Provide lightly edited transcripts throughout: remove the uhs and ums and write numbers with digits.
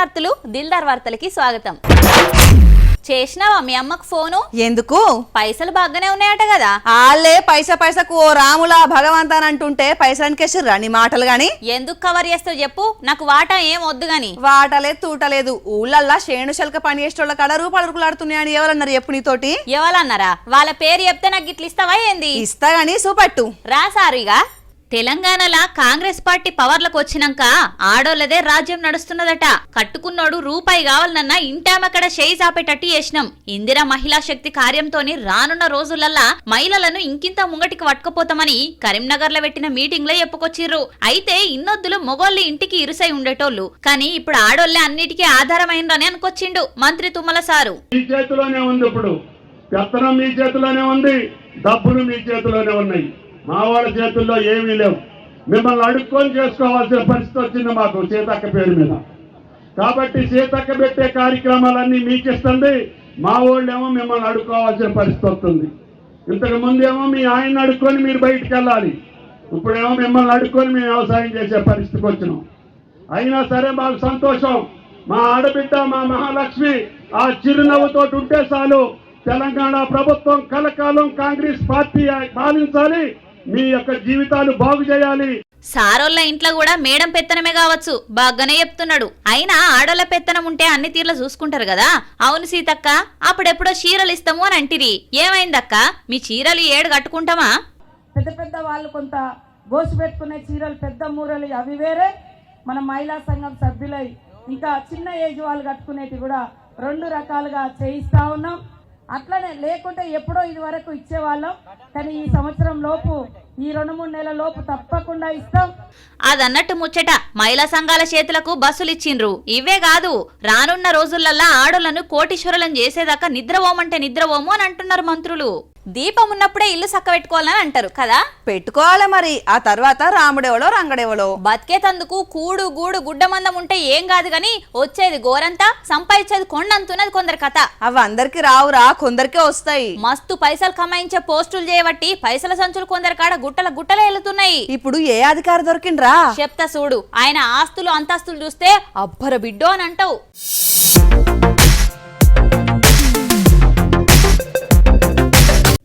శరణార్థులు దిల్దార్ వార్తలకి స్వాగతం. చేసినావా మీ అమ్మకు ఫోను? ఎందుకు? పైసలు బాగానే ఉన్నాయట కదా. ఆళ్ళే పైసకు ఓ రాములా భగవంతాన్ అంటుంటే పైసలనికేసిర్రా నీ మాటలు గాని. ఎందుకు కవర్ చేస్తావు చెప్పు, నాకు వాటా ఏం వద్దు గాని. వాటలేదు తూటలేదు, ఊళ్ళల్లా శేణు శల్క పని చేసేటోళ్ళ కాడ రూపాయలు ఉరుకులాడుతున్నాయని ఎవరన్నారు చెప్పు నీతోటి? ఎవరన్నారా? వాళ్ళ పేరు చెప్తే నాకు ఇట్లా ఇస్తావా ఏంది? ఇస్తా గాని చూపట్టు. రాసారుగా. తెలంగాణలో కాంగ్రెస్ పార్టీ పవర్లకు వచ్చినాక ఆడోళ్ళదే రాజ్యం నడుస్తున్నదట. కట్టుకున్నోడు రూపాయి కావాలన్నా ఇంటామక్కడ చేయి చాపేటట్టు చేసినాం. ఇందిరా మహిళా శక్తి కార్యంతోని రానున్న రోజులల్లా మహిళలను ఇంకింత ముంగటికి పట్టుకుపోతామని కరీంనగర్ లో పెట్టిన మీటింగ్ లో చెప్పుకొచ్చిర్రు. అయితే ఇన్నొద్దులు మొగోళ్ళు ఇంటికి ఇరుసై ఉండేటోళ్ళు, కానీ ఇప్పుడు ఆడోళ్లే అన్నిటికీ ఆధారమైందని అనుకొచ్చిండు మంత్రి తుమ్మల సారు. మీ చేతిలోనే ఉంది, ఇప్పుడు పెత్తనం మీ చేతిలోనే ఉంది, డబ్బులు మీ చేతిలోనే ఉన్నాయి. మా వాళ్ళ చేతుల్లో ఏమీ లేవు. మిమ్మల్ని అడుక్కొని చేసుకోవాల్సిన పరిస్థితి వచ్చింది మాకు సీతక్క పేరు మీద. కాబట్టి సీతక్క పెట్టే కార్యక్రమాలన్నీ మీకు ఇస్తుంది, మా వాళ్ళేమో మిమ్మల్ని అడుక్కోవాల్సిన పరిస్థితి వస్తుంది. ఇంతకు ముందేమో మీ ఆయన్ని అడుక్కొని మీరు బయటికి వెళ్ళాలి, ఇప్పుడేమో మిమ్మల్ని అడుక్కొని మేము వ్యవసాయం చేసే పరిస్థితికి వచ్చినాం. అయినా సరే మాకు సంతోషం. మా ఆడబిడ్డ మా మహాలక్ష్మి ఆ చిరునవ్వుతో ఉంటే చాలు. తెలంగాణ ప్రభుత్వం కలకాలం కాంగ్రెస్ పార్టీ పాలించాలి, మీ యొక్క జీవితాలు బాగు చేయాలి. సారోళ్ళ ఇంట్లో కూడా మేడం పెత్తనమే కావచ్చు, బాగానే చెప్తున్నాడు. అయినా ఆడోళ్ళ పెత్తనం ఉంటే అన్ని తీర్లు చూసుకుంటారు కదా. అవును సీతక్క, అప్పుడెప్పుడో చీరలు ఇస్తాము అని అంటిరి, ఏమైందక్క? మీ చీరలు ఏడు కట్టుకుంటామా? పెద్ద పెద్ద వాళ్ళు కొంత గోసు పెట్టుకునే చీరలు, పెద్ద మూరలు అవి వేరే, మన మహిళా సంఘం సభ్యులై ఇంకా చిన్న ఏజ్ వాళ్ళు కట్టుకునేవి కూడా 2 రకాలుగా చేయిస్తా ఉన్నాం. అట్లనే లేకుంటే ఎప్పుడో ఇది వరకు ఇచ్చేవాళ్ళం, కానీ ఈ సంవత్సరం లోపు, ఈ 2-3 నెలల లోపు తప్పకుండా ఇస్తాం. అదన్నట్టు ముచ్చట మహిళా సంఘాల చేతులకు బస్సులు ఇచ్చిండ్రు. ఇవే కాదు, రానున్న రోజులల్లా ఆడోళ్లను కోటీశ్వరులను చేసేదాకా నిద్రపోమంటే నిద్రపోము అని అంటున్నారు మంత్రులు. దీపం ఉన్నప్పుడే ఇల్లు చక్కబెట్టుకోవాలని అంటారు కదా. పెట్టుకోవాలి మరి, ఆ తర్వాత రాముడెవడో రంగడెవడో. బతికేతందుకు కూడు గూడు గుడ్డమందం ఉంటే ఏం కాదు గాని వచ్చేది గోరంతా, సంపాదించేది కొండంతున్నది కొందరు కథ. అవి అందరికి రావురా, కొందరికే వస్తాయి. మస్తు పైసలు కమాయించే పోస్టులు చేయబట్టి పైసల సంచులు కొందరు కాడ గుట్టలే వెళ్తున్నాయి. ఇప్పుడు ఏ అధికారి దొరికిండ్రా? చెప్తా చూడు, ఆయన ఆస్తులు అంతస్తులు చూస్తే అబ్బర బిడ్డో అని అంటావు.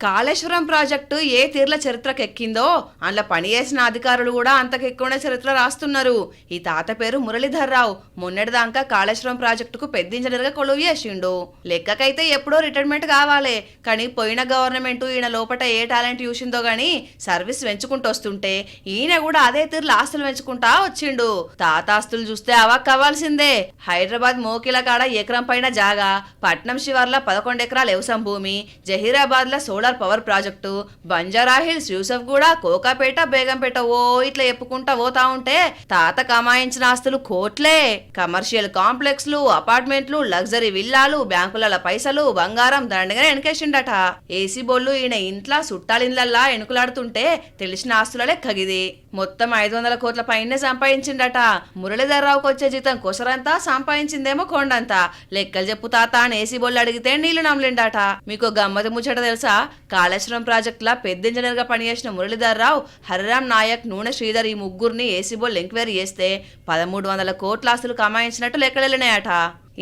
కాళేశ్వరం ప్రాజెక్టు ఏ తీర్ల చరిత్రకు ఎక్కిందో అందులో పనిచేసిన అధికారులు కూడా అంతకెక్కువనే చరిత్ర రాస్తున్నారు. ఈ తాత పేరు మురళీధర్ రావు. మొన్నటిదాకా కాళేశ్వరం ప్రాజెక్టుకు పెద్ద ఇంజనీర్గా కొలువు చేసిండు. లెక్కకైతే ఎప్పుడో రిటైర్మెంట్ కావాలి, కానీ పోయిన గవర్నమెంట్ ఈయన లోపల ఏ టాలెంట్ చూసిందో గానీ సర్వీస్ పెంచుకుంటూ వస్తుంటే ఈయన కూడా అదే తీరులో ఆస్తులు పెంచుకుంటా వచ్చిండు. తాత ఆస్తులు చూస్తే అవాక్ అవ్వాల్సిందే. హైదరాబాద్ మోకిల కాడ ఎకరం పైన జాగా, పట్నం శివార్ల 11 ఎకరాల వ్యవసాయం భూమి, జహీరాబాద్ లో solar power project, Banjara Hills, Yousufguda, Kokapet, Begumpet ఓ ఇట్లా చెప్పుకుంటా పోతా ఉంటే తాత కమాయించిన ఆస్తులు కోట్లే. కమర్షియల్ కాంప్లెక్స్లు, అపార్ట్మెంట్లు, లగ్జరీ విల్లాలు, బ్యాంకుల పైసలు, బంగారం దండగానే ఎనకేసిండట. ఏసీ బోళ్లు ఈయన ఇంట్లో సుట్టాలిండ్లల్లా ఎనుకులాడుతుంటే తెలిసిన ఆస్తుల లెక్కగిది. మొత్తం 500 కోట్ల పైనే సంపాదించిండట. మురళీధర్ రావుకు వచ్చే జీతం కొసరంతా, సంపాదించిందేమో కొండంతా. లెక్కలు చెప్పు తాత అని ఏసీ బోళ్ళు అడిగితే నీళ్లు నమ్మలిండట. మీకు గమ్మతి ముచ్చట తెలుసా? కాళేశ్వరం ప్రాజెక్టులా పెద్ద ఇంజనీర్ గా పనిచేసిన మురళీధర్ రావు, హరిరామ్ నాయక్, నూనె శ్రీధర్ ఈ ముగ్గురిని ఏసీ బోళ్ళు ఎంక్వైరీ చేస్తే 1300 కోట్ల ఆస్తులు కమాయించినట్టు లెక్కలెళ్ళినాయట.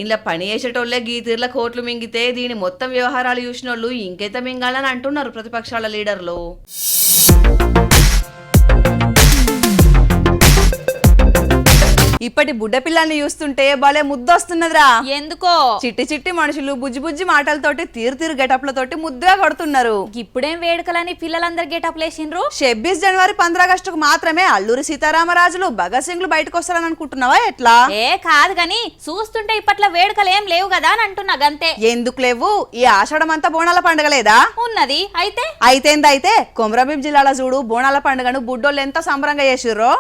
ఇలా పని చేసేటోళ్లే గీ తీర్ల కోట్లు మింగితే దీని మొత్తం వ్యవహారాలు చూసినోళ్ళు ఇంకెంత మింగాలని అంటున్నారు ప్రతిపక్షాల లీడర్లు. ఇప్పటి బుడ్డ పిల్లల్ని చూస్తుంటే భలే ముద్దొస్తున్నదిరా. ఎందుకో? చిట్టి చిట్టి మనుషులు బుజ్జి బుజ్జి మాటలతోటి తీరు గెటప్లతోటి ముద్దుగా కొడుతున్నారు. ఇప్పుడేం వేడుకలని పిల్లలందరూ గెటప్ లేసిండ్రు. 26 జనవరి 15 ఆగస్టుకు మాత్రమే అల్లూరి సీతారామరాజులు, భగత్ సింగ్లు బయటకు వస్తారని అనుకుంటున్నావా ఎట్లా? ఏ కాదు గాని చూస్తుంటే ఇప్పట్లో వేడుకలు ఏం లేవు కదా అని అంటున్నా గంతే. ఎందుకు లేవు? ఈ ఆషాఢం అంతా బోనాల పండుగ లేదా? ఉన్నది. అయితే అయితే కొమరంభీం జిల్లాలో చూడు, బోనాల పండుగను బుడ్డోళ్ళు ఎంత సంబరంగా చేసిర్రో.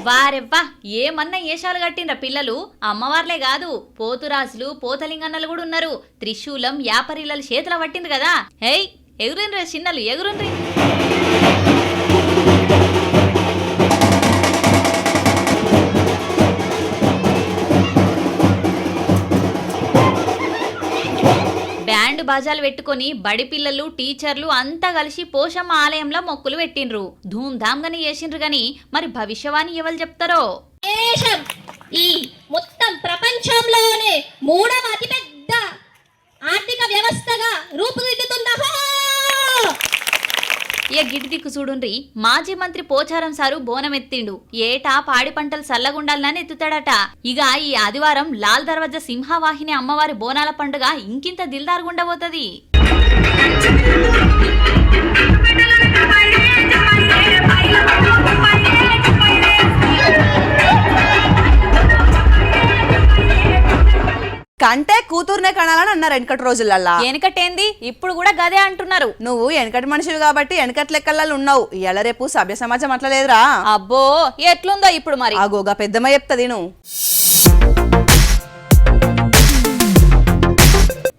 వారెవ్వా, ఏమన్నా ఏషాలు కట్టిండ్ర పిల్లలు. అమ్మవార్లే కాదు, పోతురాజులు, పోతలింగన్నలు కూడా ఉన్నారు. త్రిశూలం, యాపరిల్లలు చేతుల పట్టింది కదా. హేయ్ ఎగురుండ్రి చిన్నలు, ఎగురుండ్రి. బ్యాండ్ బ్యాండ్ బాజాలు పెట్టుకొని బడి పిల్లలు టీచర్లు అంతా కలిసి పోషమ్మ ఆలయంలో మొక్కులు పెట్టిండ్రు. ధూమ్ధామ్గానే చేసిండ్రు గాని మరి భవిష్యవాణి ఎవరు చెప్తారో. దేశం ఈ మొత్తం ప్రపంచంలోనే 3వ అతిపెద్ద ఆర్థిక వ్యవస్థగా రూపుదిద్దుతుందా? ఇక గిటి దిక్కు చూడుండ్రి, మాజీ మంత్రి పోచారం సారు బోనం ఎత్తిండు. ఏటా పాడి పంటలు సల్లగుండాలని ఎత్తుతాడట. ఇక ఈ ఆదివారం లాల్ దర్వాజా సింహవాహిని అమ్మవారి బోనాల పండుగ ఇంకింత దిల్దారుగుండబోతది. కంటే కూతుర్నే కనాలని అన్నారు వెనకటి రోజులల్లా. వెనకటేంది, ఇప్పుడు కూడా గదే అంటున్నారు. నువ్వు వెనకటి మనిషివి కాబట్టి వెనకటి లెక్కలలో ఉన్నావు. ఇవాళ రేపు సభ్య సమాజం అట్లా లేదురా. అబ్బో ఎట్లుందో ఇప్పుడు మరి. ఆగోగా పెద్దమ్మ చెప్తుంది నువ్వు.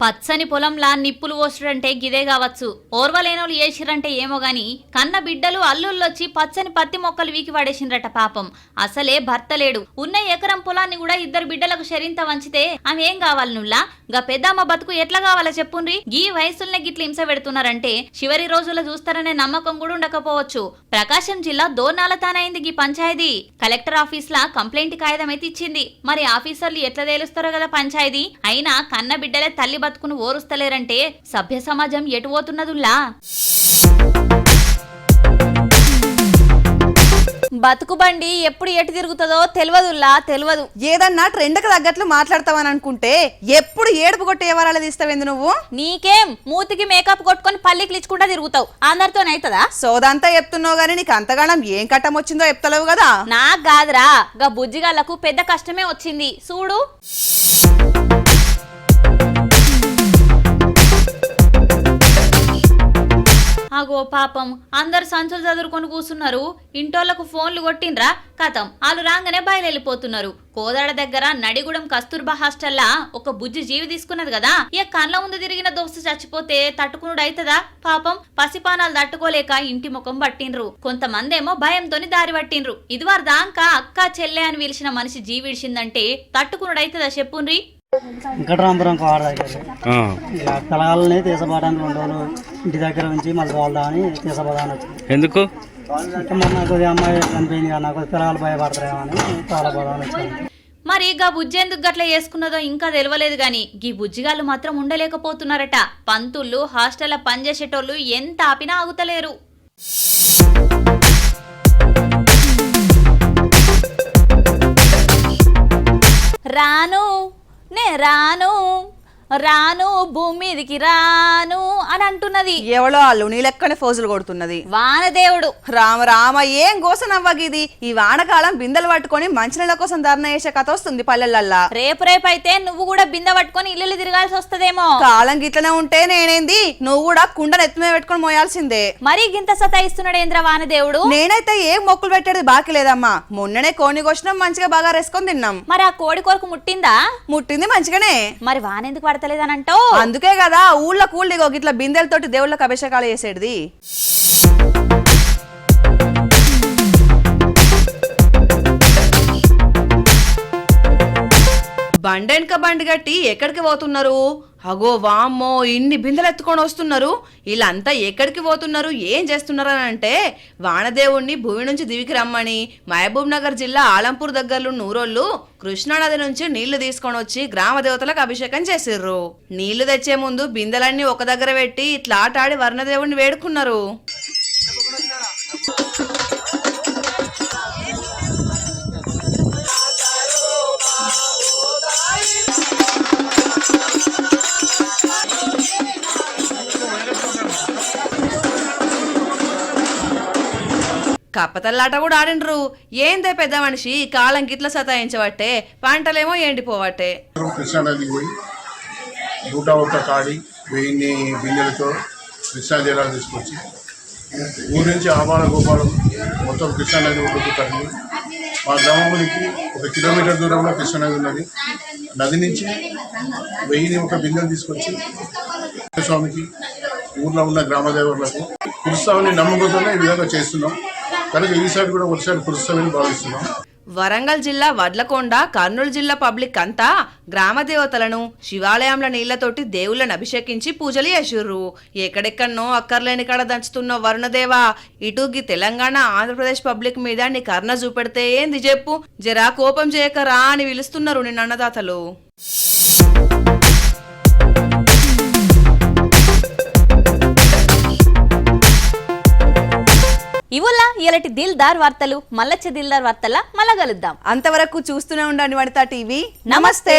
పచ్చని పొలంలా నిప్పులు పోసుడంటే గిదే కావచ్చు. ఓర్వలేనోళ్ళు చేసిరంటే ఏమో గాని కన్న బిడ్డలు అల్లుళ్ళొచ్చి పచ్చని పత్తి మొక్కలు వీకి పడేసిండ్రట. పాపం అసలే భర్త లేడు. ఉన్న ఎకరం పొలాన్ని కూడా 2 బిడ్డలకు శరింత వంచితే ఆమె ఏం కావాలి నుల్లా? గా పెద్దమ్మ బతుకు ఎట్లా కావాలా చెప్పుండ్రి. ఈ వయసుల్నే గిట్ల హింస పెడుతున్నారంటే చివరి రోజుల్లో చూస్తారనే నమ్మకం కూడా ఉండకపోవచ్చు. ప్రకాశం జిల్లా దోర్నాల తానైంది గీ పంచాయతీ. కలెక్టర్ ఆఫీస్ లా కంప్లైంట్ కాగితం అయితే ఇచ్చింది. మరి ఆఫీసర్లు ఎట్లా తేలుస్తారో కదా పంచాయతీ. అయినా కన్న బిడ్డలే తల్లి బతుకును ఓరుస్తలేరంటే సభ్య సమాజం ఎటు పోతున్నదుల్లా? బతుకు బండి ఎప్పుడు ఎటు తిరుగుతుందో తెలియదుల్లా, తెలియదు. ఏదన్నా ట్రెండ్కి తగ్గట్లు మాట్లాడతావని అనుకుంటే ఎప్పుడు ఏడుపు కొట్టే ఎవరాలు తీస్తావేంది నువ్వు? నీకేం మూతికి మేకప్ కొట్టుకొని పల్లికి ఇచ్చుకుంటా తిరుగుతావు, అందరితోనైతదా? సోదంతా చెప్తున్నావు గానీ నీకు అంతగానం ఏం కట్టం వచ్చిందో చెప్తలేవు కదా. నాకు కాదురా, గా బుజ్జిగాళ్లకు పెద్ద కష్టమే వచ్చింది చూడు. అగో పాపం, అందరు సంచులు చదువుకొని కూర్చున్నారు. ఇంటోళ్లకు ఫోన్లు కొట్టిండ్రా, కథం వాళ్ళు రాగానే బయలుపోతున్నారు. కోదాడ దగ్గర నడిగూడెం కస్తూర్బా హాస్టల్లా ఒక బుజ్జి జీవి తీసుకున్నది కదా. ఇక కళ్ళ ముందు తిరిగిన దోస్తు చచ్చిపోతే తట్టుకునుడు అయితదా? పాపం పసిపానాలు తట్టుకోలేక ఇంటి ముఖం పట్టిండ్రు. కొంతమంది ఏమో భయంతోని దారి పట్టిండ్రు. ఇదివారు దాకా అక్క చెల్లె అని పిలిచిన మనిషి జీవి విడిచిందంటే తట్టుకునుడు అయితదా చెప్పుండ్రి. వెంకటరామపురం కాడ దగ్గర పిల్లగాళ్ళని తీసపోవడానికి 2 రోజులు ఇంటి దగ్గర నుంచి మళ్ళీ తోలుదామని తీసపోదామని వచ్చింది. ఎందుకు? మొన్న కొద్దిగా అమ్మాయి చనిపోయింది కదా, నాకు పిల్లగాళ్ళు భయపడతారేమని తోలపోదామని వచ్చింది. మరి గా బుజ్జి ఎందుకు గట్లా చేసుకున్నదో ఇంకా తెలియలేదు గాని గీ బుజ్జిగాళ్ళు మాత్రం ఉండలేకపోతున్నారట. పంతుళ్ళు హాస్టల్లో పనిచేసేటోళ్ళు ఎంత ఆపినా ఆగుతలేరు. రాను నే రాను రాను భూమి మీదికి రాను అని అంటున్నది. ఎవడో వాళ్ళు నీ లెక్కనే ఫోజులు కొడుతున్నది. వానదేవుడు. రామ రామ ఏం గోసనవ్వగిది. ఈ వానకాలం బిందెలు పట్టుకొని మంచినీళ్ళ కోసం ధర్నా చేసే కథ వస్తుంది పల్లెలల్లా. రేపు అయితే నువ్వు కూడా బిందె పట్టుకొని ఇల్లు తిరగాల్సి వస్తదేమో. కాలం గిట్లనే ఉంటే నేనేంది, నువ్వు కూడా కుండను ఎత్తుమే పెట్టుకొని మోయాల్సిందే. మరి గింత సతాయిస్తున్నాడు ఏంద్ర వానదేవుడు. నేనైతే ఏం మొక్కులు పెట్టేది బాకీ లేదమ్మా. మొన్ననే కోని కోసినాం, మంచిగా బాగా రేసుకొని తిన్నాం. మరి ఆ కోడి కొరకు ముట్టిందా? ముట్టింది మంచిగానే. మరి వానెందుకు పడతలేదనంటో. అందుకే కదా ఊళ్ళో కూళ్ళిగో గిట్ల బిందెలతోటి దేవుళ్ళకి అభిషేకాలు చేసేది. బండెనక బండి గట్టి ఎక్కడికి పోతున్నారు? అగో వామ్మో, ఇన్ని బిందెలు ఎత్తుకొని వస్తున్నారు. వీళ్ళంతా ఎక్కడికి పోతున్నారు, ఏం చేస్తున్నారు అని అంటే వానదేవుణ్ణి భూమి నుంచి దివికి రమ్మని మహబూబ్ నగర్ జిల్లా ఆలంపూర్ దగ్గరలో నూరోళ్ళు కృష్ణానది నుంచి నీళ్లు తీసుకొని వచ్చి గ్రామ దేవతలకు అభిషేకం చేసిర్రు. నీళ్లు తెచ్చే ముందు బిందెలన్నీ ఒక దగ్గర పెట్టి ఇట్లా ఆటాడి వర్ణదేవుణ్ణి వేడుకున్నారు. కప్పతల్లాట కూడా ఆడిండ్రు. ఏందే పెద్ద మనిషి కాలం గిట్ల సతాయించబట్టే పంటలేమో ఎండిపోవట్టే. కృష్ణానదికి పోయి 101 కాడి 1000 బిందెలతో కృష్ణా జలాలు తీసుకొచ్చి ఊరి నుంచి ఆబాల గోపాలం మొత్తం కృష్ణానది ఒడ్డుకు తరలి మా గ్రామానికి 1 కిలోమీటర్ దూరంలో కృష్ణానది ఉన్నది. నది నుంచి 1001 బిందెలు తీసుకొచ్చి స్వామికి ఊర్లో ఉన్న గ్రామ దేవతలకు కురుస్తామని నమ్మకంతోనే ఈ విధంగా చేస్తున్నాం. కనుక ఈసారి కూడా ఒకసారి కురుస్తామని భావిస్తున్నాం. వరంగల్ జిల్లా వడ్లకొండ, కర్నూలు జిల్లా పబ్లిక్ అంతా గ్రామ దేవతలను శివాలయంలో నీళ్లతోటి దేవుళ్ళని అభిషేకించి పూజలు చేసిర్రు. ఎక్కడెక్కడనో అక్కర్లేని కాడ దంచుతున్న వరుణదేవా, ఇటుగి తెలంగాణ ఆంధ్రప్రదేశ్ పబ్లిక్ మీద నీ కర్ణ చూపెడితే ఏంది చెప్పు, జరా కోపం చేయకరా అని పిలుస్తున్నారు నిన్న అన్నదాతలు. ఇవులా ఇలాంటి దిల్దార్ వార్తలు మళ్ళొచ్చే దిల్దార్ వార్తల మళ్ళా కలుద్దాం. అంతవరకు చూస్తూనే ఉండండి వనితా టీవీ. నమస్తే.